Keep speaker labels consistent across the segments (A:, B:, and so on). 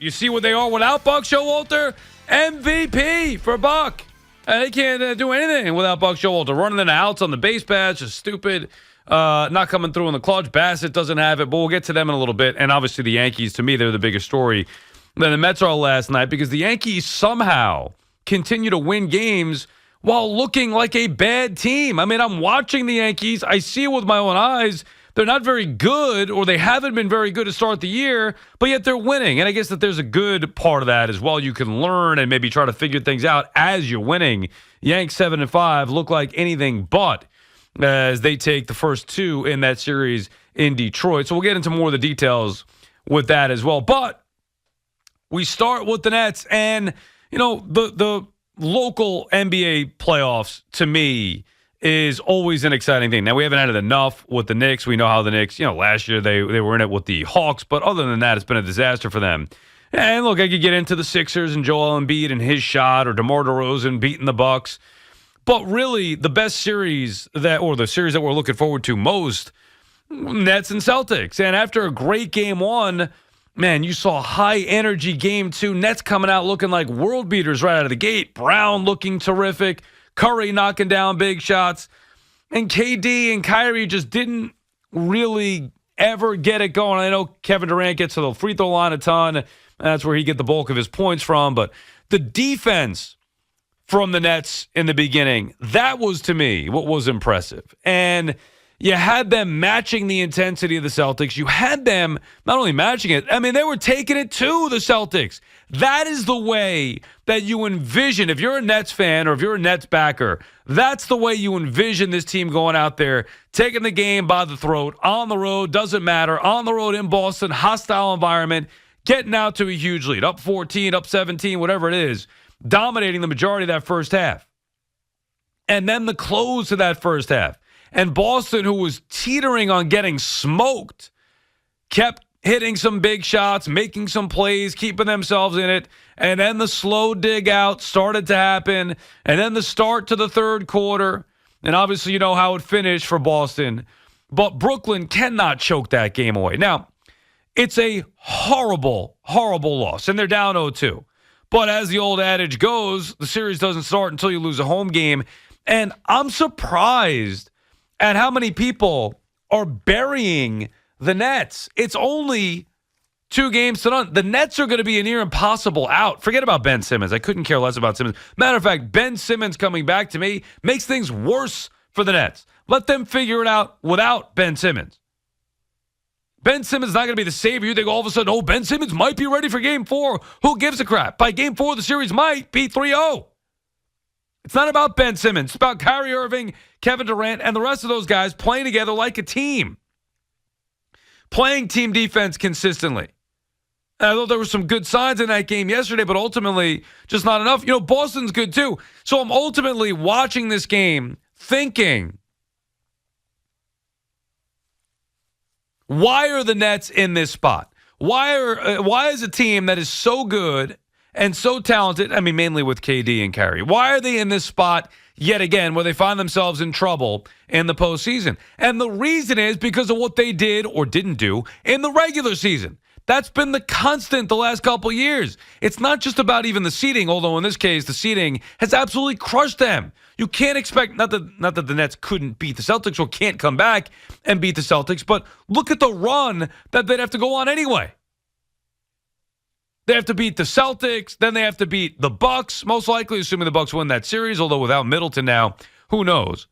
A: you see what they are without Buck Showalter? MVP for Buck. They can't do anything without Buck Showalter. Running in the outs on the base paths, just stupid. Not coming through in the clutch. Bassett doesn't have it, but we'll get to them in a little bit. And obviously the Yankees, to me, they're the biggest story than the Mets are last night because the Yankees somehow continue to win games while looking like a bad team. I mean, I'm watching the Yankees. I see it with my own eyes. They're not very good, or they haven't been very good to start the year, but yet they're winning. And I guess that there's a good part of that as well. You can learn and maybe try to figure things out as you're winning. Yanks 7-5 look like anything but as they take the first two in that series in Detroit. So we'll get into more of the details with that as well. But we start with the Nets, and, you know, the local NBA playoffs, to me, is always an exciting thing. Now, we haven't had it enough with the Knicks. We know how the Knicks, last year they were in it with the Hawks, but other than that, it's been a disaster for them. And look, I could get into the Sixers and Joel Embiid and his shot, or DeMar DeRozan beating the Bucks. But really, the best series the series that we're looking forward to most, Nets and Celtics. And after a great game one, man, you saw high energy game two. Nets coming out looking like world beaters right out of the gate. Brown looking terrific. Curry knocking down big shots. And KD and Kyrie just didn't really ever get it going. I know Kevin Durant gets to the free throw line a ton. That's where he get the bulk of his points from. But the defense from the Nets in the beginning, that was, to me, what was impressive. And you had them matching the intensity of the Celtics. You had them not only matching it, I mean, they were taking it to the Celtics. That is the way that you envision, if you're a Nets fan or if you're a Nets backer, that's the way you envision this team going out there, taking the game by the throat, on the road, doesn't matter, on the road in Boston, hostile environment, getting out to a huge lead, up 14, up 17, whatever it is, dominating the majority of that first half. And then the close to that first half. And Boston, who was teetering on getting smoked, kept hitting some big shots, making some plays, keeping themselves in it. And then the slow dig out started to happen. And then the start to the third quarter. And obviously you know how it finished for Boston. But Brooklyn cannot choke that game away. Now, it's a horrible, horrible loss. And they're down 0-2. But as the old adage goes, the series doesn't start until you lose a home game. And I'm surprised at how many people are burying the Nets. It's only 2 games to none. The Nets are going to be a near impossible out. Forget about Ben Simmons. I couldn't care less about Simmons. Matter of fact, Ben Simmons coming back to me makes things worse for the Nets. Let them figure it out without Ben Simmons. Ben Simmons is not going to be the savior. You think all of a sudden, Ben Simmons might be ready for Game 4. Who gives a crap? By Game 4, the series might be 3-0. It's not about Ben Simmons. It's about Kyrie Irving, Kevin Durant, and the rest of those guys playing together like a team. Playing team defense consistently. And I thought there were some good signs in that game yesterday, but ultimately just not enough. Boston's good too. So I'm ultimately watching this game thinking, why are the Nets in this spot? Why is a team that is so good and so talented, I mean, mainly with KD and Kyrie, why are they in this spot yet again where they find themselves in trouble in the postseason? And the reason is because of what they did or didn't do in the regular season. That's been the constant the last couple years. It's not just about even the seeding, although in this case, the seeding has absolutely crushed them. You can't expect, not that the Nets couldn't beat the Celtics or can't come back and beat the Celtics, but look at the run that they'd have to go on anyway. They have to beat the Celtics, then they have to beat the Bucks, most likely, assuming the Bucks win that series, although without Middleton now, who knows?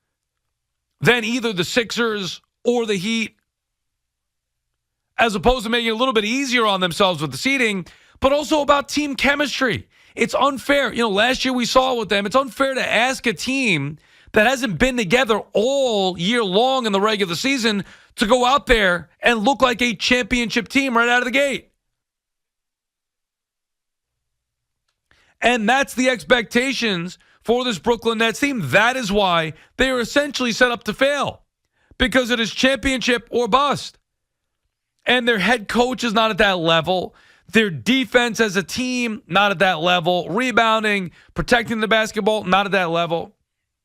A: Then either the Sixers or the Heat, as opposed to making it a little bit easier on themselves with the seeding, but also about team chemistry. It's unfair. Last year we saw with them, it's unfair to ask a team that hasn't been together all year long in the regular season to go out there and look like a championship team right out of the gate. And that's the expectations for this Brooklyn Nets team. That is why they are essentially set up to fail, because it is championship or bust. And their head coach is not at that level. Their defense as a team, not at that level. Rebounding, protecting the basketball, not at that level.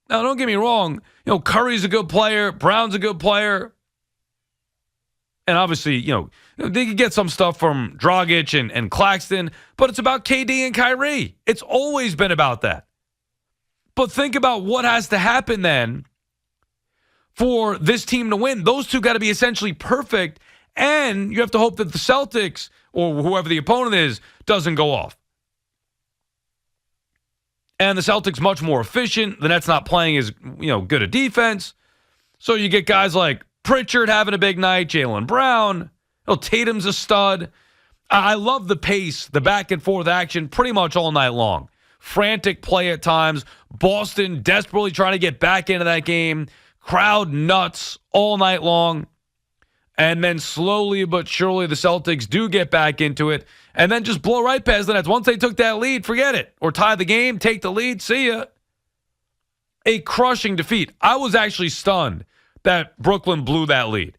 A: Now, don't get me wrong. Curry's a good player. Brown's a good player. And obviously, they could get some stuff from Dragic and Claxton, but it's about KD and Kyrie. It's always been about that. But think about what has to happen then for this team to win. Those two got to be essentially perfect, and you have to hope that the Celtics or whoever the opponent is doesn't go off. And the Celtics much more efficient. The Nets not playing as good a defense. So you get guys like Pritchard having a big night, Jaylen Brown. Tatum's a stud. I love the pace, the back and forth action pretty much all night long. Frantic play at times. Boston desperately trying to get back into that game. Crowd nuts all night long. And then slowly but surely the Celtics do get back into it and then just blow right past the Nets. Once they took that lead, forget it. Or tie the game, take the lead, see ya. A crushing defeat. I was actually stunned that Brooklyn blew that lead.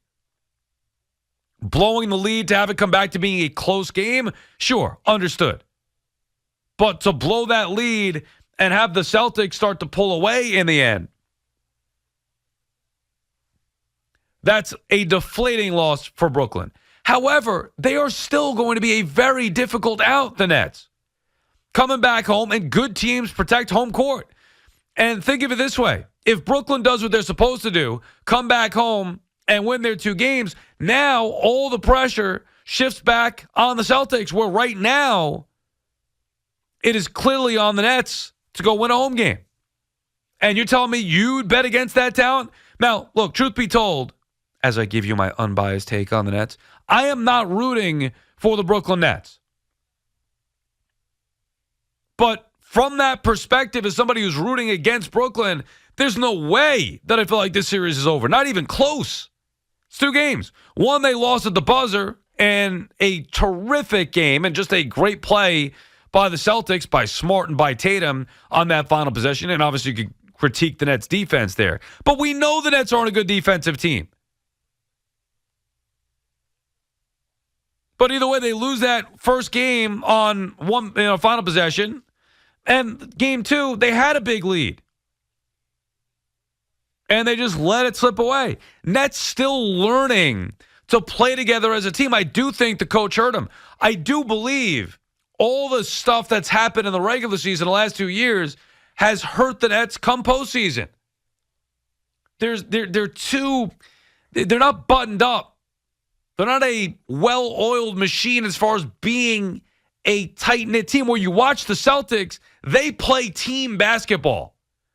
A: Blowing the lead to have it come back to being a close game, sure, understood. But to blow that lead and have the Celtics start to pull away in the end, that's a deflating loss for Brooklyn. However, they are still going to be a very difficult out, the Nets. Coming back home, and good teams protect home court. And think of it this way. If Brooklyn does what they're supposed to do, come back home and win their 2 games, now all the pressure shifts back on the Celtics, where right now it is clearly on the Nets to go win a home game. And you're telling me you'd bet against that talent? Now, look, truth be told, as I give you my unbiased take on the Nets, I am not rooting for the Brooklyn Nets. But from that perspective, as somebody who's rooting against Brooklyn, there's no way that I feel like this series is over. Not even close. It's 2 games. One, they lost at the buzzer, and a terrific game and just a great play by the Celtics, by Smart and by Tatum on that final possession. And obviously you could critique the Nets' defense there. But we know the Nets aren't a good defensive team. But either way, they lose that first game on one final possession. And game 2, they had a big lead. And they just let it slip away. Nets still learning to play together as a team. I do think the coach hurt him. I do believe all the stuff that's happened in the regular season the last 2 years has hurt the Nets come postseason. They're not buttoned up. They're not a well-oiled machine as far as being a tight-knit team. Where you watch the Celtics, they play team basketball.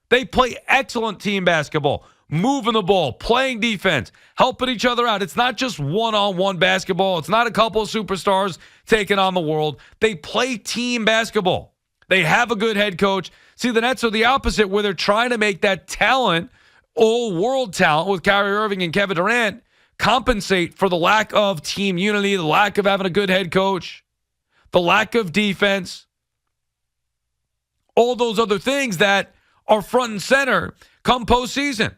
A: They play excellent team basketball, moving the ball, playing defense, helping each other out. It's not just one-on-one basketball. It's not a couple of superstars taking on the world. They play team basketball. They have a good head coach. See, the Nets are the opposite, where they're trying to make that talent, all-world talent with Kyrie Irving and Kevin Durant, compensate for the lack of team unity, the lack of having a good head coach, the lack of defense, all those other things that are front and center come postseason.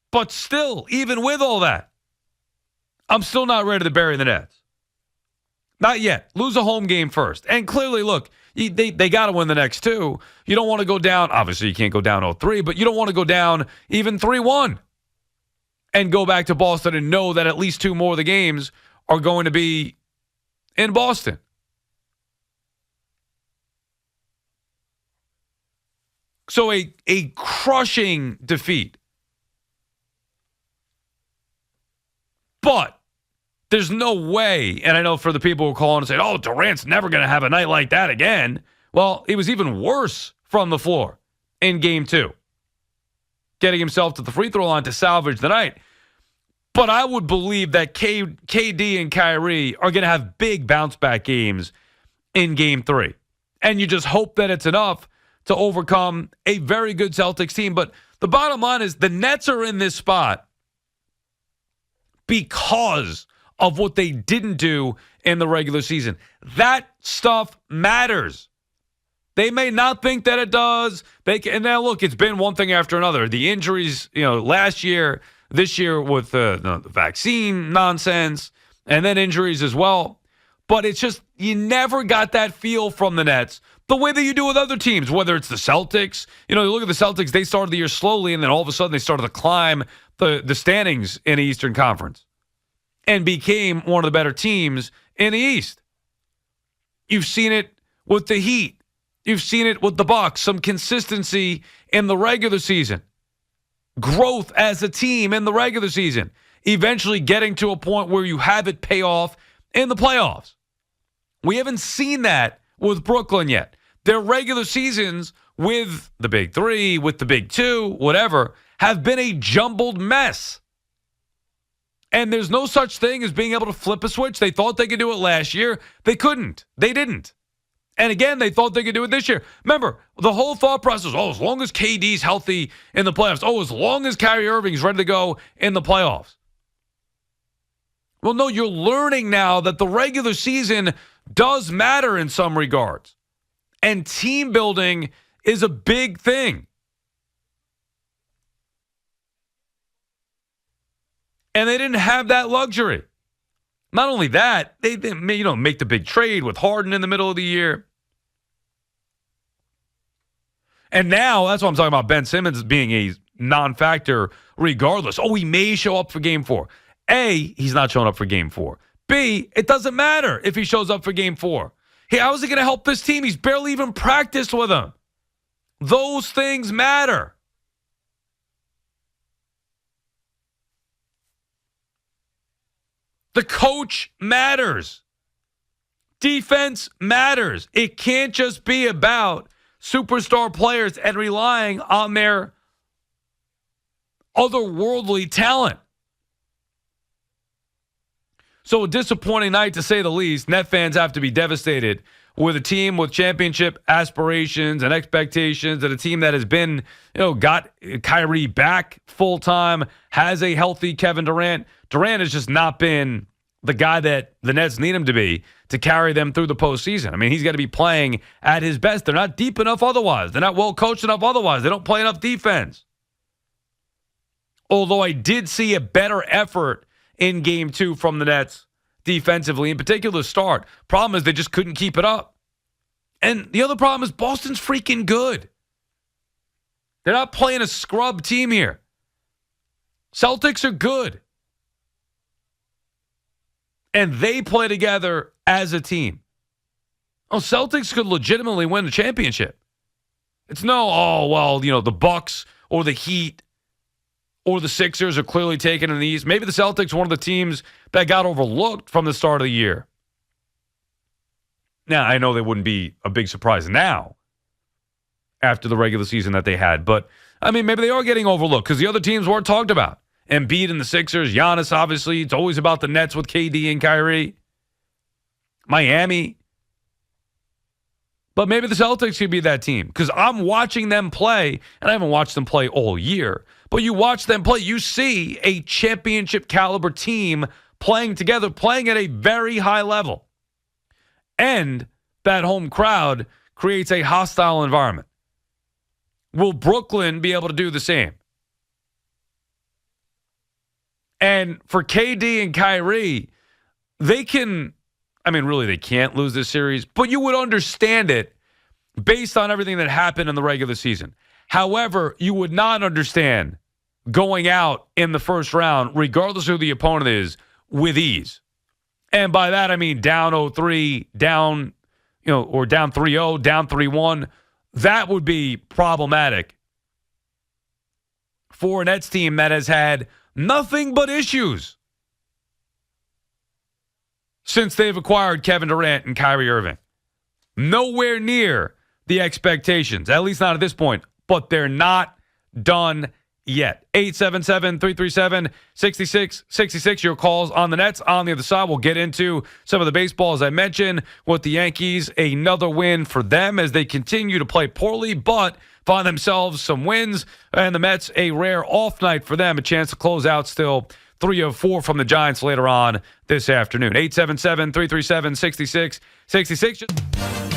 A: But still, even with all that, I'm still not ready to bury the Nets. Not yet. Lose a home game first. And clearly, look, they got to win the next 2. You don't want to go down. Obviously, you can't go down 0-3, but you don't want to go down even 3-1 and go back to Boston and know that at least 2 more of the games are going to be in Boston. So a crushing defeat. But there's no way, and I know for the people who call in and say, oh, Durant's never going to have a night like that again. Well, it was even worse from the floor in game 2. Getting himself to the free throw line to salvage the night. But I would believe that KD and Kyrie are going to have big bounce-back games in game 3. And you just hope that it's enough to overcome a very good Celtics team. But the bottom line is the Nets are in this spot because of what they didn't do in the regular season. That stuff matters. They may not think that it does. And now, look, it's been one thing after another. The injuries, last year, this year with the vaccine nonsense, and then injuries as well. But it's just, you never got that feel from the Nets The way that you do with other teams, whether it's the Celtics. You know, you look at the Celtics, they started the year slowly, and then all of a sudden they started to climb the standings in the Eastern Conference and became one of the better teams in the East. You've seen it with the Heat. You've seen it with the Bucks. Some consistency in the regular season. Growth as a team in the regular season. Eventually getting to a point where you have it pay off in the playoffs. We haven't seen that with Brooklyn yet. Their regular seasons with the Big Three, with the Big Two, whatever, have been a jumbled mess. And there's no such thing as being able to flip a switch. They thought they could do it last year. They couldn't. They didn't. And again, they thought they could do it this year. Remember, the whole thought process, as long as KD's healthy in the playoffs, as long as Kyrie Irving's ready to go in the playoffs. Well, no, you're learning now that the regular season does matter in some regards. And team building is a big thing. And they didn't have that luxury. Not only that, they didn't, make the big trade with Harden in the middle of the year. And now, that's what I'm talking about, Ben Simmons being a non-factor regardless. Oh, he may show up for Game 4. A, he's not showing up for Game 4. B, it doesn't matter if he shows up for Game 4. Hey, how is he going to help this team? He's barely even practiced with them. Those things matter. The coach matters. Defense matters. It can't just be about superstar players and relying on their otherworldly talent. So a disappointing night, to say the least. Net fans have to be devastated with a team with championship aspirations and expectations, and a team that has been, got Kyrie back full time, has a healthy Kevin Durant. Durant has just not been the guy that the Nets need him to be to carry them through the postseason. I mean, he's got to be playing at his best. They're not deep enough otherwise. They're not well coached enough otherwise. They don't play enough defense. Although I did see a better effort in Game 2 from the Nets defensively, in particular the start. Problem is they just couldn't keep it up. And the other problem is Boston's freaking good. They're not playing a scrub team here. Celtics are good. And they play together as a team. Oh, Celtics could legitimately win the championship. It's the Bucks or the Heat or the Sixers are clearly taking in the East. Maybe the Celtics are one of the teams that got overlooked from the start of the year. Now, I know they wouldn't be a big surprise now after the regular season that they had. But, I mean, maybe they are getting overlooked because the other teams weren't talked about. Embiid and the Sixers, Giannis, obviously. It's always about the Nets with KD and Kyrie. Miami. But maybe the Celtics could be that team because I'm watching them play, and I haven't watched them play all year. But you watch them play, you see a championship caliber team playing together, playing at a very high level. And that home crowd creates a hostile environment. Will Brooklyn be able to do the same? And for KD and Kyrie, they can't lose this series, but you would understand it based on everything that happened in the regular season. However, you would not understand going out in the first round, regardless of who the opponent is, with ease. And by that, I mean down 0-3, down, or down 3-0, down 3-1. That would be problematic for a Nets team that has had nothing but issues since they've acquired Kevin Durant and Kyrie Irving. Nowhere near the expectations, at least not at this point, but they're not done yet. 877-337-6666. Your calls on the Nets. On the other side, we'll get into some of the baseball, as I mentioned, with the Yankees. Another win for them as they continue to play poorly, but find themselves some wins. And the Mets, a rare off night for them, a chance to close out still 3 of 4 from the Giants later on this afternoon. 877-337-6666.